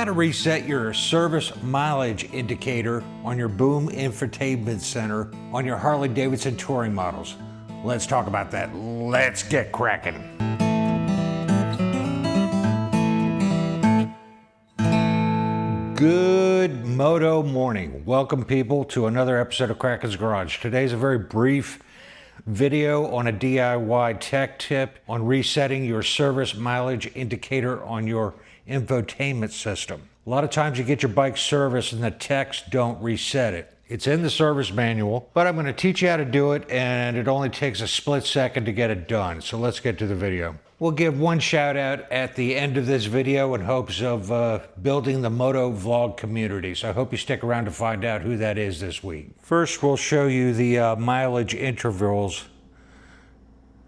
How to reset your service mileage indicator on your Boom Infotainment Center on your Harley-Davidson touring models. Let's talk about that. Let's get cracking. Good moto morning. Welcome people to another episode of Kraken's Garage. Today's a very brief video on a DIY tech tip on resetting your service mileage indicator on your infotainment system. A lot of times you get your bike serviced and the techs don't reset it. It's in the service manual, but I'm going to teach you how to do it, and it only takes a split second to get it done. So let's get to the video. We'll give one shout out at the end of this video in hopes of building the moto vlog community. So I hope you stick around to find out who that is this week. First, we'll show you the mileage intervals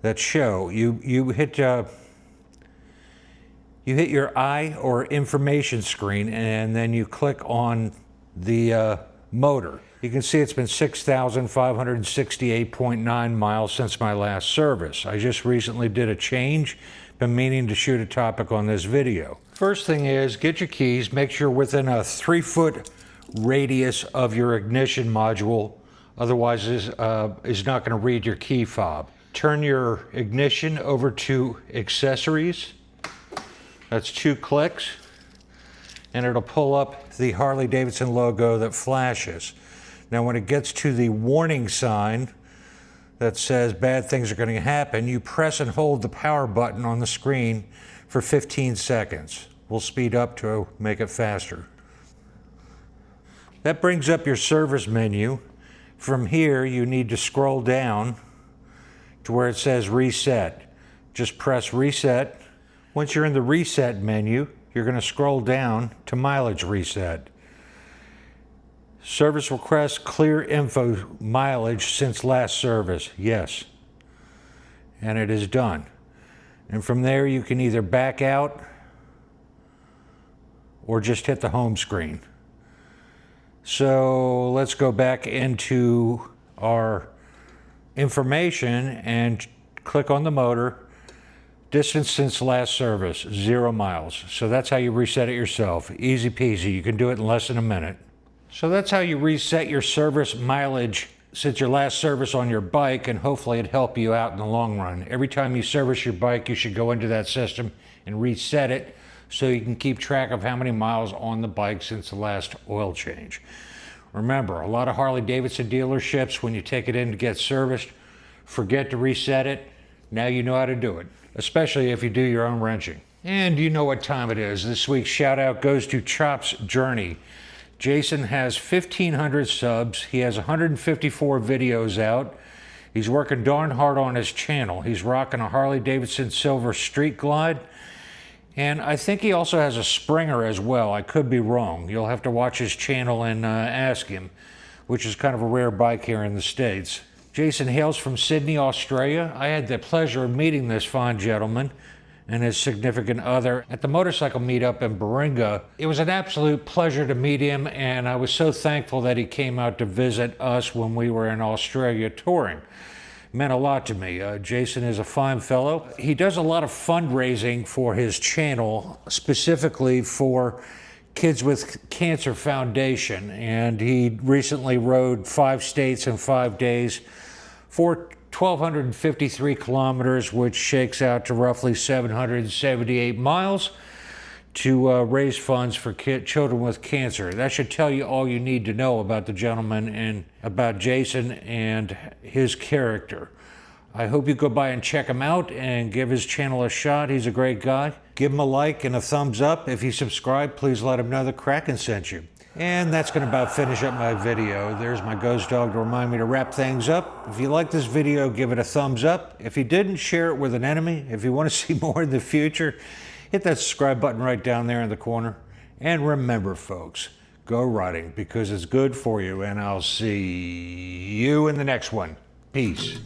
that show. You hit your eye or information screen, and then you click on the motor. You can see it's been 6,568.9 miles since my last service. I just recently did a change. Been meaning to shoot a topic on this video. First thing is, get your keys, make sure within a 3-foot radius of your ignition module, otherwise it's not going to read your key fob. Turn your ignition over to accessories. That's 2 clicks, and it'll pull up the Harley-Davidson logo that flashes. Now, when it gets to the warning sign that says bad things are going to happen, you press and hold the power button on the screen for 15 seconds. We'll speed up to make it faster. That brings up your service menu. From here, you need to scroll down to where it says reset. Just press reset. Once you're in the reset menu, you're going to scroll down to mileage reset. Service request, clear info mileage since last service. Yes. And it is done. And from there, you can either back out or just hit the home screen. So let's go back into our information and click on the motor. Distance since last service, 0 miles. So that's how you reset it yourself. Easy peasy. You can do it in less than a minute. So that's how you reset your service mileage since your last service on your bike, and hopefully it'll help you out in the long run. Every time you service your bike, you should go into that system and reset it so you can keep track of how many miles on the bike since the last oil change. Remember, a lot of Harley-Davidson dealerships, when you take it in to get serviced, forget to reset it. Now you know how to do it, especially if you do your own wrenching. And you know what time it is. This week's shout out goes to Chop's Journey. Jason has 1,500 subs. He has 154 videos out. He's working darn hard on his channel. He's rocking a Harley-Davidson Silver Street Glide. And I think he also has a Springer as well. I could be wrong. You'll have to watch his channel and ask him, which is kind of a rare bike here in the States. Jason hails from Sydney, Australia. I had the pleasure of meeting this fine gentleman and his significant other at the motorcycle meetup in 𝕒𝕒𝕜𝕒. It was an absolute pleasure to meet him, and I was so thankful that he came out to visit us when we were in Australia touring. It meant a lot to me. Jason is a fine fellow. He does a lot of fundraising for his channel, specifically for Kids with Cancer Foundation, and he recently rode 5 states in 5 days for 1,253 kilometers, which shakes out to roughly 778 miles to raise funds for children with cancer. That should tell you all you need to know about the gentleman and about Jason and his character. I hope you go by and check him out and give his channel a shot. He's a great guy. Give him a like and a thumbs up. If you subscribe, please let him know that Kraken sent you. And that's going to about finish up my video. There's my ghost dog to remind me to wrap things up. If you like this video, give it a thumbs up. If you didn't, share it with an enemy. If you want to see more in the future, hit that subscribe button right down there in the corner. And remember, folks, go riding because it's good for you. And I'll see you in the next one. Peace.